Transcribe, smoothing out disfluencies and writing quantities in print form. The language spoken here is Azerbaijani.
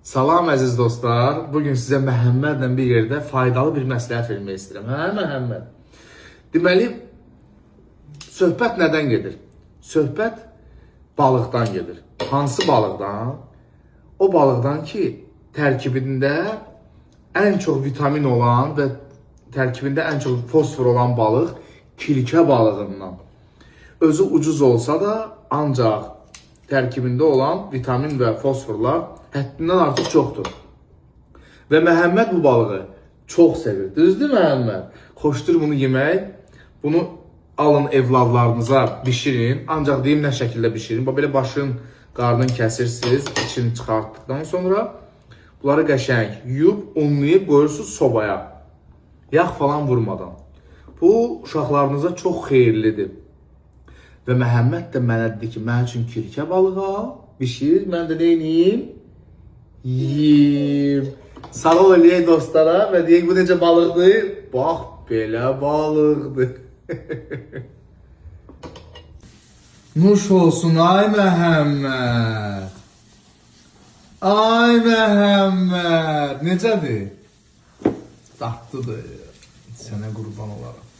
Salam əziz dostlar. Bugün sizə Məhəmmədlə bir yerdə faydalı bir məsləhət vermək istəyirəm. Hə, Məhəmməd? Deməli, söhbət nədən gedir? Söhbət balıqdan gedir. Hansı balıqdan? O balıqdan ki, tərkibində ən çox vitamin olan və tərkibində ən çox fosfor olan balıq kilkə balığından. Özü ucuz olsa da, ancaq tərkibində olan vitamin və fosforlar həddindən artıq çoxdur. Və Məhəmməd bu balığı çox sevir. Düzdür Məhəmməd? Xoşdur bunu yemək. Bunu alın evladlarınıza bişirin. Ancaq deyim nə şəkildə bişirin. Belə başın qarnını kəsirsiniz. İçini çıxartdıqdan sonra bunları qəşəng yuyub, unlayıb qoyursunuz sobaya. Yağ falan vurmadan. Bu uşaqlarınıza çox xeyirlidir. Və Məhəmməd də mənə dedi ki, mən üçün kilkə balığı al, bişir, mən də neyim? Yiyim. Sağ ol eləyək dostlara və deyək bu necə balıqdır? Bax, belə balıqdır. Nuş olsun ay Məhəmməd. Ay Məhəmməd, necədir? Dadlıdır. Sənə qurban olarım.